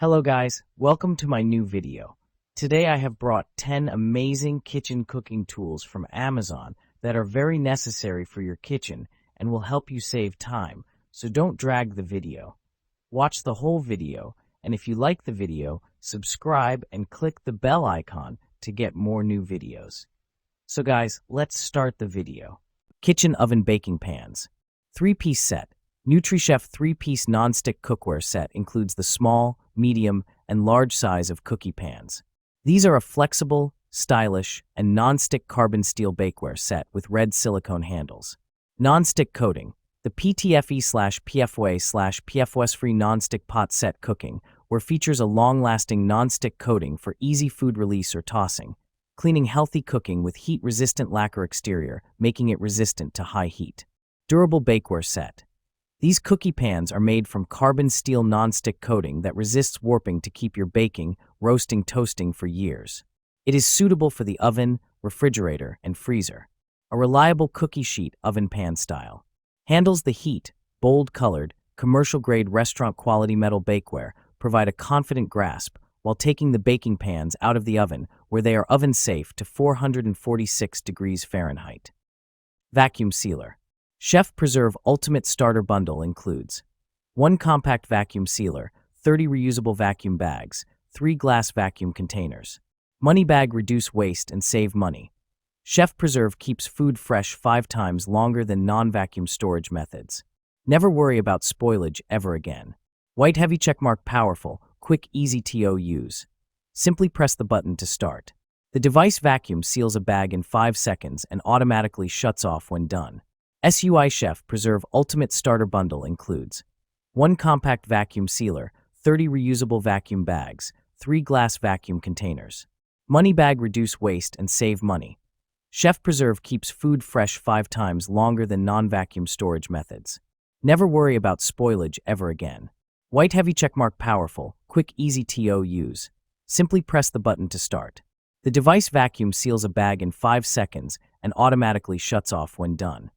Hello guys, welcome to my new video. Today I have brought 10 amazing kitchen cooking tools from Amazon that are very necessary for your kitchen and will help you save time, so don't drag the video. Watch the whole video, and if you like the video, subscribe and click the bell icon to get more new videos. So guys, let's start the video. Kitchen oven baking pans. 3-piece set. NutriChef 3-piece non-stick cookware set includes the small, medium, and large size of cookie pans. These are a flexible, stylish, and non-stick carbon steel bakeware set with red silicone handles. Non-stick coating. The PTFE/PFWA/PFOS-free non-stick pot set cooking, where features a long-lasting non-stick coating for easy food release or tossing, cleaning healthy cooking with heat-resistant lacquer exterior, making it resistant to high heat. Durable bakeware set. These cookie pans are made from carbon steel non-stick coating that resists warping to keep your baking, roasting, toasting for years. It is suitable for the oven, refrigerator, and freezer. A reliable cookie sheet oven pan style. Handles the heat, bold-colored, commercial-grade restaurant-quality metal bakeware provide a confident grasp while taking the baking pans out of the oven where they are oven-safe to 446 degrees Fahrenheit. Vacuum sealer. Chef Preserve Ultimate Starter Bundle includes 1 compact vacuum sealer, 30 reusable vacuum bags, 3 glass vacuum containers. Money bag reduce waste and save money. Chef Preserve keeps food fresh 5 times longer than non-vacuum storage methods. Never worry about spoilage ever again. White heavy checkmark powerful, quick easy to use. Simply press the button to start. The device vacuum seals a bag in 5 seconds and automatically shuts off when done. SUI Chef Preserve Ultimate Starter Bundle includes 1 compact vacuum sealer, 30 reusable vacuum bags, 3 glass vacuum containers. Money bag reduce waste and save money. Chef Preserve keeps food fresh 5 times longer than non-vacuum storage methods. Never worry about spoilage ever again. White heavy checkmark powerful, quick easy to use. Simply press the button to start. The device vacuum seals a bag in 5 seconds and automatically shuts off when done.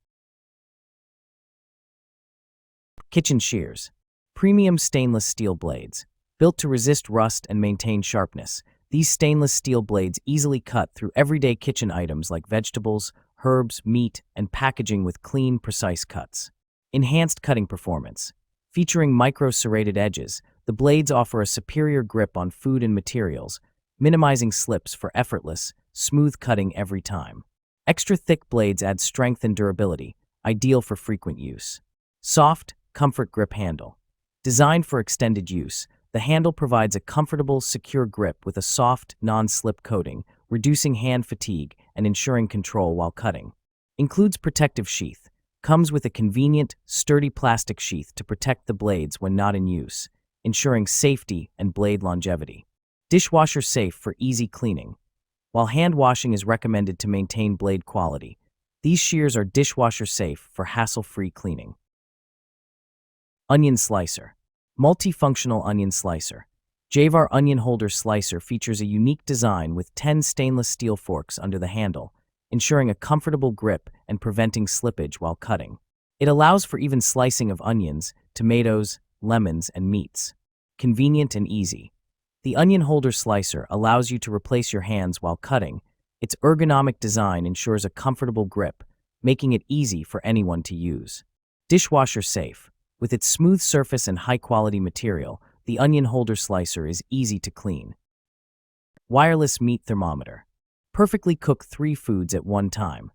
Kitchen shears. Premium stainless steel blades. Built to resist rust and maintain sharpness, these stainless steel blades easily cut through everyday kitchen items like vegetables, herbs, meat, and packaging with clean, precise cuts. Enhanced cutting performance. Featuring micro-serrated edges, the blades offer a superior grip on food and materials, minimizing slips for effortless, smooth cutting every time. Extra thick blades add strength and durability, ideal for frequent use. Soft, comfort grip handle. Designed for extended use, the handle provides a comfortable, secure grip with a soft, non-slip coating, reducing hand fatigue and ensuring control while cutting. Includes protective sheath. Comes with a convenient, sturdy plastic sheath to protect the blades when not in use, ensuring safety and blade longevity. Dishwasher safe for easy cleaning. While hand washing is recommended to maintain blade quality, these shears are dishwasher safe for hassle-free cleaning. Onion slicer. Multifunctional onion slicer. Javar onion holder slicer features a unique design with 10 stainless steel forks under the handle, ensuring a comfortable grip and preventing slippage while cutting. It allows for even slicing of onions, tomatoes, lemons, and meats. Convenient and easy. The onion holder slicer allows you to replace your hands while cutting. Its ergonomic design ensures a comfortable grip, making it easy for anyone to use. Dishwasher safe. With its smooth surface and high-quality material, the onion holder slicer is easy to clean. Wireless meat thermometer. Perfectly cook 3 foods at one time.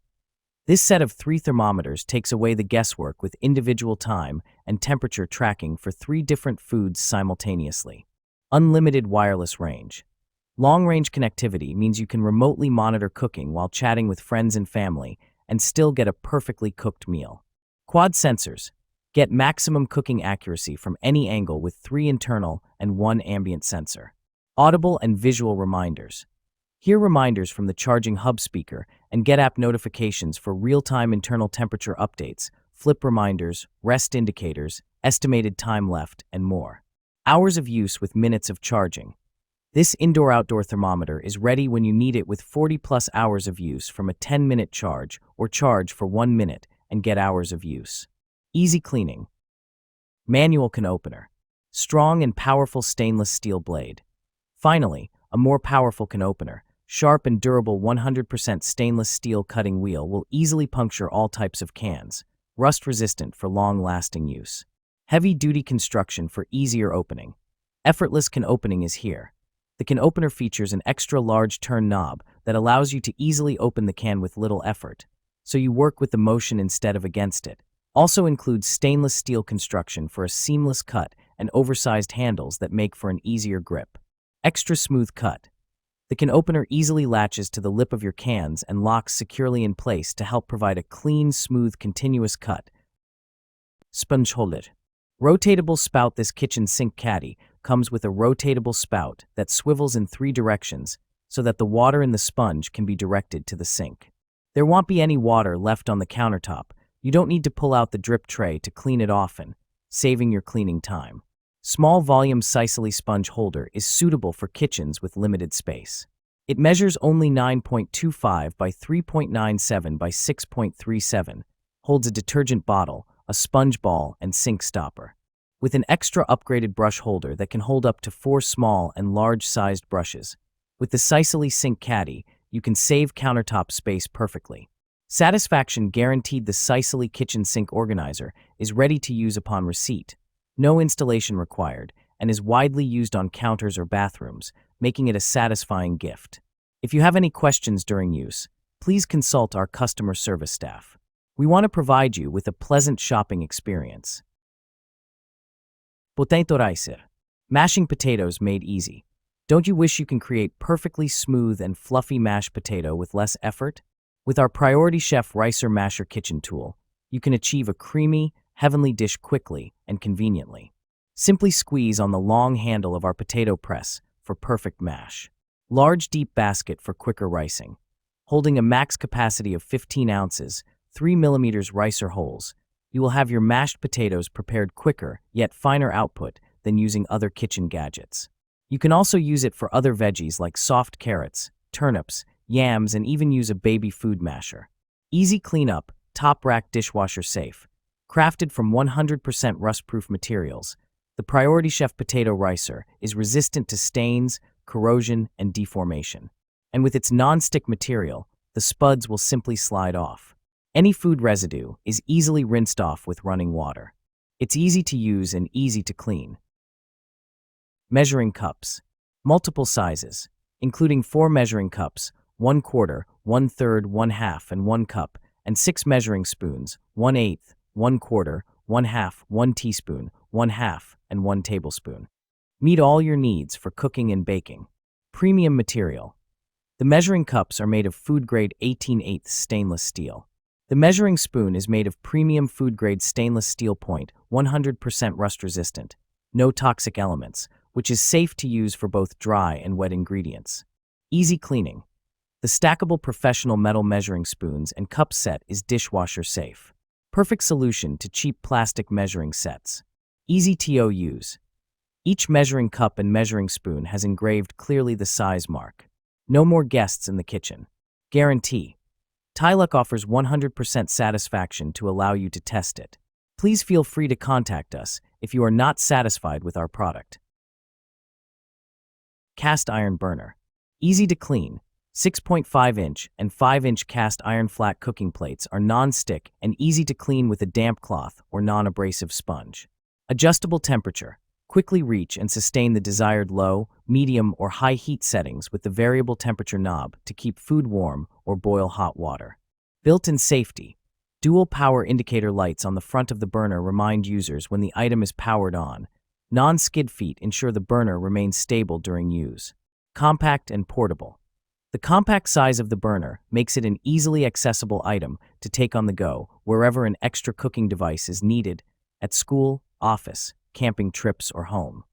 This set of 3 thermometers takes away the guesswork with individual time and temperature tracking for 3 different foods simultaneously. Unlimited wireless range. Long-range connectivity means you can remotely monitor cooking while chatting with friends and family and still get a perfectly cooked meal. Quad sensors. Get maximum cooking accuracy from any angle with 3 internal and 1 ambient sensor. Audible and visual reminders. Hear reminders from the charging hub speaker and get app notifications for real-time internal temperature updates, flip reminders, rest indicators, estimated time left, and more. Hours of use with minutes of charging. This indoor-outdoor thermometer is ready when you need it with 40+ hours of use from a 10-minute charge or charge for 1 minute and get hours of use. Easy cleaning. Manual can opener. Strong and powerful stainless steel blade. Finally, a more powerful can opener. Sharp and durable 100% stainless steel cutting wheel will easily puncture all types of cans, rust-resistant for long-lasting use. Heavy-duty construction for easier opening. Effortless can opening is here. The can opener features an extra large turn knob that allows you to easily open the can with little effort, so you work with the motion instead of against it. Also includes stainless steel construction for a seamless cut and oversized handles that make for an easier grip. Extra smooth cut. The can opener easily latches to the lip of your cans and locks securely in place to help provide a clean, smooth, continuous cut. Sponge holder. Rotatable spout. This kitchen sink caddy comes with a rotatable spout that swivels in 3 directions so that the water in the sponge can be directed to the sink. There won't be any water left on the countertop. You don't need to pull out the drip tray to clean it often, saving your cleaning time. Small volume Sicily sponge holder is suitable for kitchens with limited space. It measures only 9.25 by 3.97 by 6.37, holds a detergent bottle, a sponge ball, and sink stopper. With an extra upgraded brush holder that can hold up to 4 small and large-sized brushes. With the Sicily sink caddy, you can save countertop space perfectly. Satisfaction guaranteed. The Sicily kitchen sink organizer is ready to use upon receipt. No installation required, and is widely used on counters or bathrooms, making it a satisfying gift. If you have any questions during use, please consult our customer service staff. We want to provide you with a pleasant shopping experience. Potato ricer. Mashing potatoes made easy. Don't you wish you can create perfectly smooth and fluffy mashed potato with less effort? With our Priority Chef Ricer Masher kitchen tool, you can achieve a creamy, heavenly dish quickly and conveniently. Simply squeeze on the long handle of our potato press for perfect mash. Large deep basket for quicker ricing. Holding a max capacity of 15 ounces, 3 mm ricer holes, you will have your mashed potatoes prepared quicker yet finer output than using other kitchen gadgets. You can also use it for other veggies like soft carrots, turnips, yams, and even use a baby food masher. Easy cleanup, top rack dishwasher safe. Crafted from 100% rust-proof materials, the Priority Chef Potato Ricer is resistant to stains, corrosion, and deformation. And with its non-stick material, the spuds will simply slide off. Any food residue is easily rinsed off with running water. It's easy to use and easy to clean. Measuring cups. Multiple sizes, including 4 measuring cups, 1/4, 1/3, 1/2, and 1 cup, and 6 measuring spoons, 1/8, 1/4, 1/2, 1 teaspoon, 1/2, and 1 tablespoon. Meet all your needs for cooking and baking. Premium material. The measuring cups are made of food-grade 18/8 stainless steel. The measuring spoon is made of premium food-grade stainless steel point, 100% rust-resistant, no toxic elements, which is safe to use for both dry and wet ingredients. Easy cleaning. The stackable professional metal measuring spoons and cup set is dishwasher safe. Perfect solution to cheap plastic measuring sets. Easy to use. Each measuring cup and measuring spoon has engraved clearly the size mark. No more guests in the kitchen. Guarantee. Tyluk offers 100% satisfaction to allow you to test it. Please feel free to contact us if you are not satisfied with our product. Cast iron burner. Easy to clean. 6.5-inch and 5-inch cast iron flat cooking plates are non-stick and easy to clean with a damp cloth or non-abrasive sponge. Adjustable temperature. Quickly reach and sustain the desired low, medium, or high heat settings with the variable temperature knob to keep food warm or boil hot water. Built-in safety. Dual power indicator lights on the front of the burner remind users when the item is powered on. Non-skid feet ensure the burner remains stable during use. Compact and portable. The compact size of the burner makes it an easily accessible item to take on the go wherever an extra cooking device is needed, at school, office, camping trips, or home.